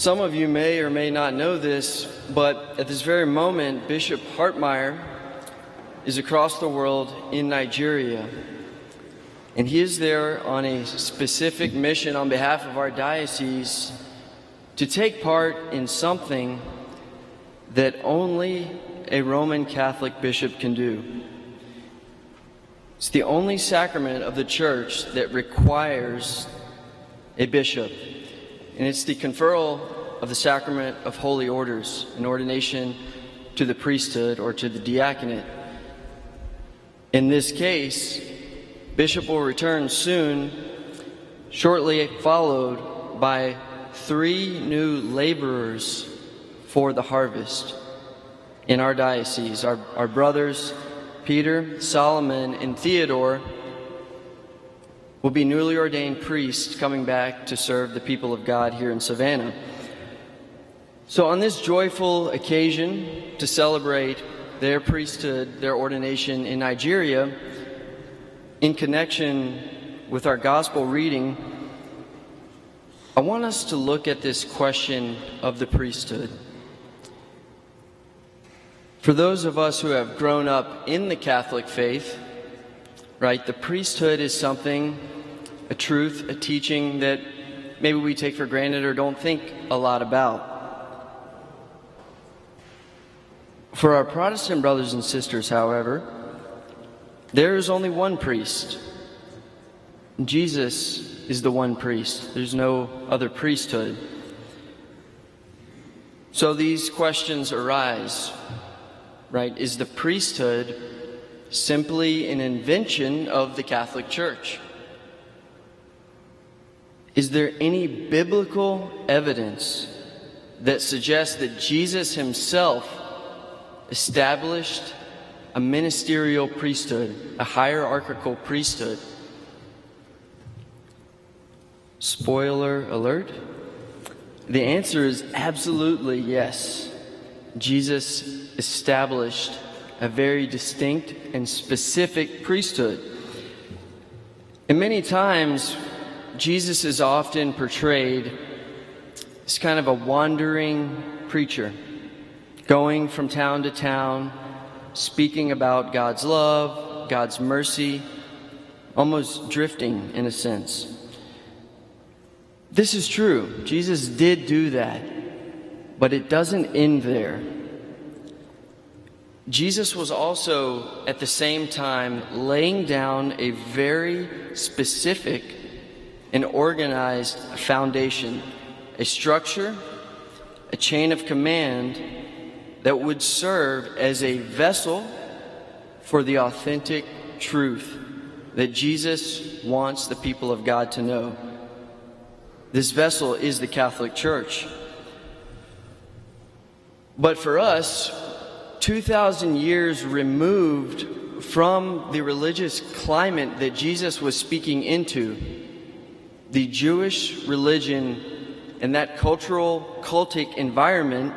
Some of you may or may not know this, but at this very moment, Bishop Hartmeyer is across the world in Nigeria. And he is there on a specific mission on behalf of our diocese to take part in something that only a Roman Catholic bishop can do. It's the only sacrament of the Church that requires a bishop, and it's the conferral of the sacrament of holy orders, an ordination to the priesthood or to the diaconate. In this case, Bishop will return soon, shortly followed by 3 new laborers for the harvest in our diocese. Our brothers Peter, Solomon, and Theodore will be newly ordained priests coming back to serve the people of God here in Savannah. So on this joyful occasion to celebrate their priesthood, their ordination in Nigeria, in connection with our gospel reading, I want us to look at this question of the priesthood. For those of us who have grown up in the Catholic faith, right, the priesthood is something, a truth, a teaching that maybe we take for granted or don't think a lot about. For our Protestant brothers and sisters, however, there is only one priest. Jesus is the one priest. There's no other priesthood. So these questions arise, right? Is the priesthood simply an invention of the Catholic Church? Is there any biblical evidence that suggests that Jesus himself established a ministerial priesthood, a hierarchical priesthood? Spoiler alert, the answer is absolutely yes. Jesus established a very distinct and specific priesthood. And many times, Jesus is often portrayed as kind of a wandering preacher, going from town to town, speaking about God's love, God's mercy, almost drifting in a sense. This is true. Jesus did do that, but it doesn't end there. Jesus was also, at the same time, laying down a very specific and organized foundation, a structure, a chain of command that would serve as a vessel for the authentic truth that Jesus wants the people of God to know. This vessel is the Catholic Church. But for us, 2,000 years removed from the religious climate that Jesus was speaking into, the Jewish religion and that cultural, cultic environment,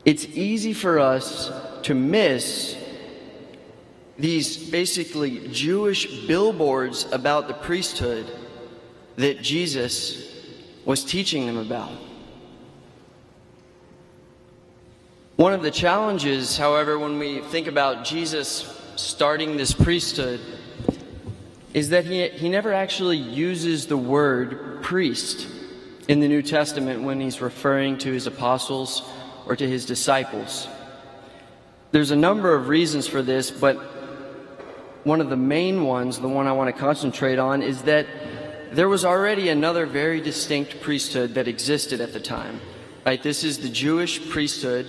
it's easy for us to miss these basically Jewish billboards about the priesthood that Jesus was teaching them about. One of the challenges, however, when we think about Jesus starting this priesthood is that he never actually uses the word priest in the New Testament when he's referring to his apostles or to his disciples. There's a number of reasons for this, but one of the main ones, the one I want to concentrate on, is that there was already another very distinct priesthood that existed at the time. Right? This is the Jewish priesthood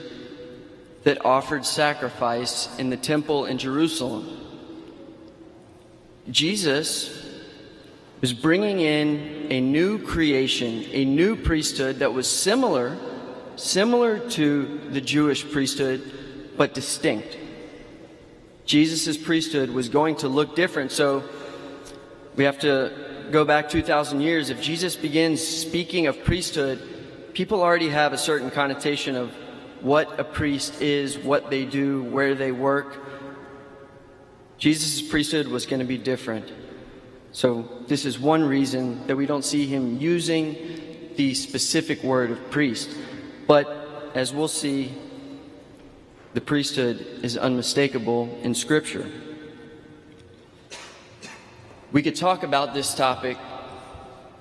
that offered sacrifice in the temple in Jerusalem. Jesus was bringing in a new creation, a new priesthood that was similar to the Jewish priesthood, but distinct. Jesus' priesthood was going to look different, so we have to go back 2,000 years. If Jesus begins speaking of priesthood, people already have a certain connotation of what a priest is, what they do, where they work. Jesus' priesthood was going to be different. So this is one reason that we don't see him using the specific word of priest. But as we'll see, the priesthood is unmistakable in Scripture. We could talk about this topic,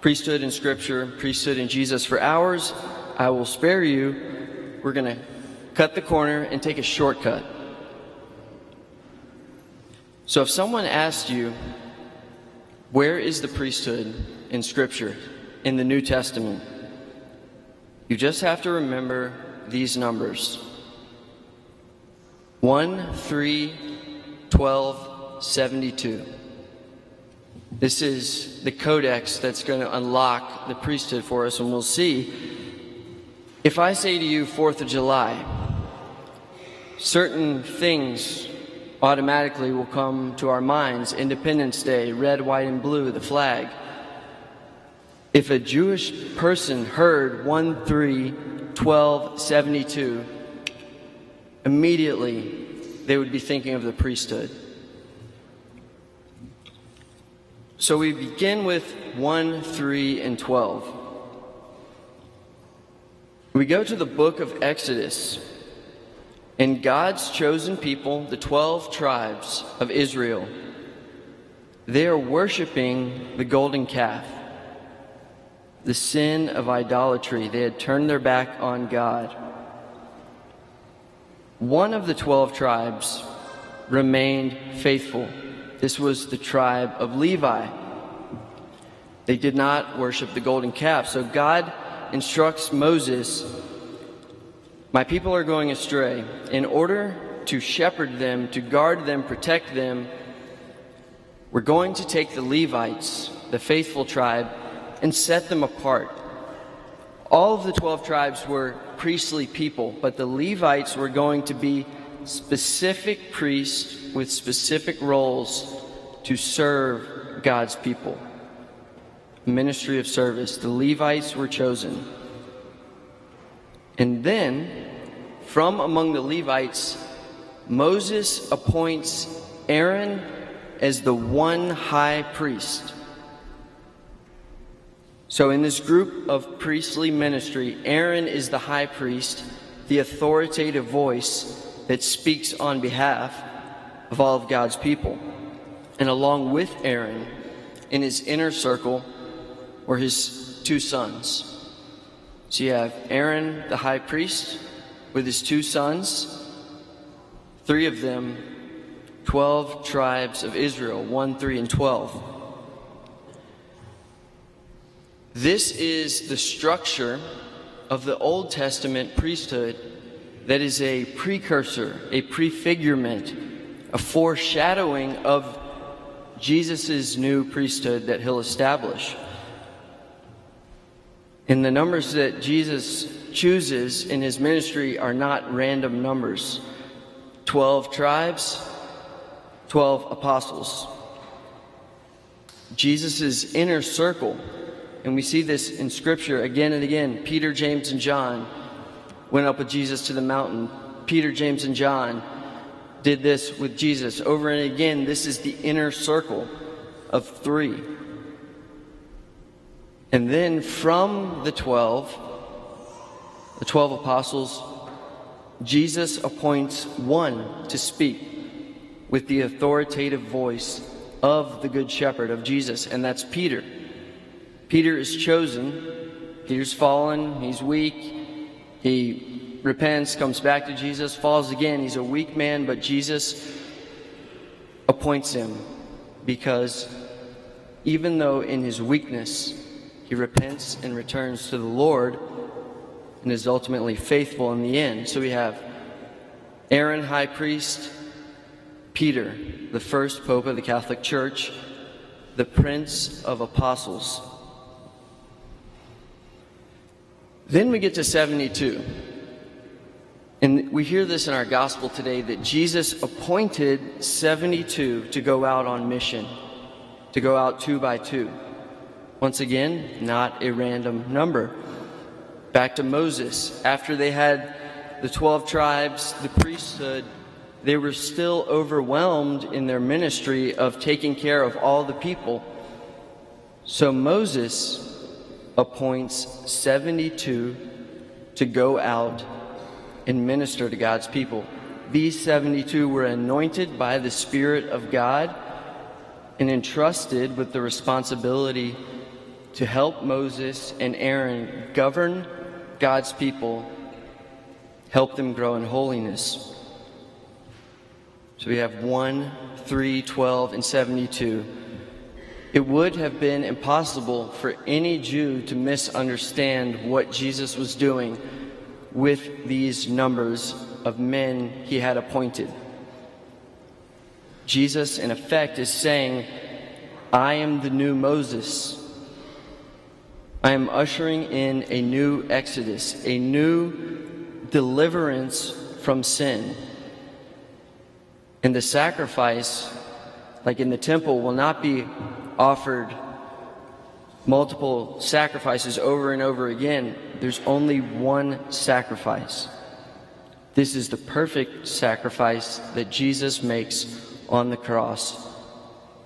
priesthood in Scripture, priesthood in Jesus, for hours. I will spare you. We're going to cut the corner and take a shortcut. So if someone asked you, where is the priesthood in Scripture, in the New Testament? You just have to remember these numbers: 1, 3, 12, 72. This is the codex that's going to unlock the priesthood for us, and we'll see. If I say to you 4th of July, certain things automatically will come to our minds: Independence Day, red, white, and blue, the flag. If a Jewish person heard 1, 3, 12, 72, immediately they would be thinking of the priesthood. So we begin with 1, 3, and 12. We go to the book of Exodus, and God's chosen people, the 12 tribes of Israel, they are worshiping the golden calf, the sin of idolatry. They had turned their back on God. One of the 12 tribes remained faithful. This was the tribe of Levi. They did not worship the golden calf. So God instructs Moses, my people are going astray. In order to shepherd them, to guard them, protect them, we're going to take the Levites, the faithful tribe, and set them apart. All of the 12 tribes were priestly people, but the Levites were going to be specific priests with specific roles to serve God's people. Ministry of service. The Levites were chosen. And then, from among the Levites, Moses appoints Aaron as the one high priest. So in this group of priestly ministry, Aaron is the high priest, the authoritative voice that speaks on behalf of all of God's people. And along with Aaron, in his inner circle, were his 2 sons. So you have Aaron, the high priest, with his 2 sons, 3 of them, 12 tribes of Israel, 1, 3, and 12. This is the structure of the Old Testament priesthood that is a precursor, a prefigurement, a foreshadowing of Jesus' new priesthood that he'll establish. And the numbers that Jesus chooses in his ministry are not random numbers. 12 tribes, 12 apostles. Jesus' inner circle, and we see this in Scripture again and again. Peter, James, and John went up with Jesus to the mountain. Peter, James, and John did this with Jesus over and again. This is the inner circle of 3. And then from the 12 apostles, Jesus appoints one to speak with the authoritative voice of the Good Shepherd, of Jesus, and that's Peter. Peter is chosen. Peter's fallen. He's weak. He repents, comes back to Jesus, falls again. He's a weak man, but Jesus appoints him because even though in his weakness he repents and returns to the Lord and is ultimately faithful in the end. So we have Aaron, high priest, Peter, the first pope of the Catholic Church, the Prince of Apostles. Then we get to 72. And we hear this in our gospel today, that Jesus appointed 72 to go out on mission, to go out 2 by 2. Once again, not a random number. Back to Moses. After they had the 12 tribes, the priesthood, they were still overwhelmed in their ministry of taking care of all the people. So Moses appoints 72 to go out and minister to God's people. These 72 were anointed by the Spirit of God and entrusted with the responsibility to help Moses and Aaron govern God's people, help them grow in holiness. So we have 1, 3, 12, and 72. It would have been impossible for any Jew to misunderstand what Jesus was doing with these numbers of men he had appointed. Jesus, in effect, is saying, I am the new Moses. I am ushering in a new exodus, a new deliverance from sin. And the sacrifice, like in the temple, will not be offered multiple sacrifices over and over again. There's only one sacrifice. This is the perfect sacrifice that Jesus makes on the cross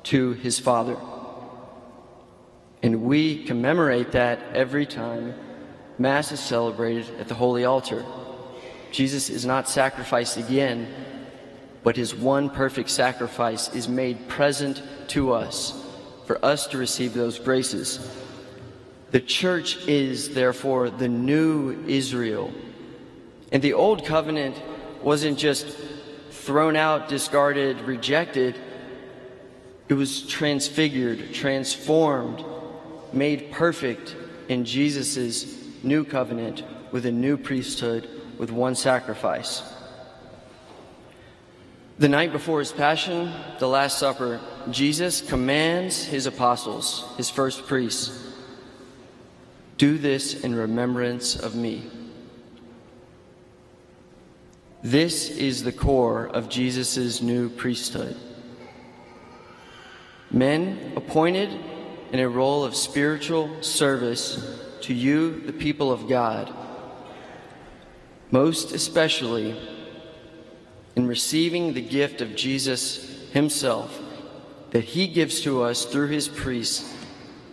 to his Father. And we commemorate that every time Mass is celebrated at the Holy Altar. Jesus is not sacrificed again, but his one perfect sacrifice is made present to us for us to receive those graces. The church is, therefore, the new Israel. And the old covenant wasn't just thrown out, discarded, rejected. It was transfigured, transformed, made perfect in Jesus' new covenant with a new priesthood, with one sacrifice. The night before his passion, the Last Supper, Jesus commands his apostles, his first priests, do this in remembrance of me. This is the core of Jesus' new priesthood. Men appointed in a role of spiritual service to you, the people of God, most especially in receiving the gift of Jesus himself that he gives to us through his priests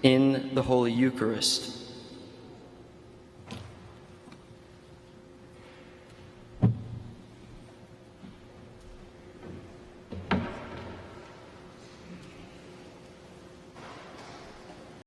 in the Holy Eucharist.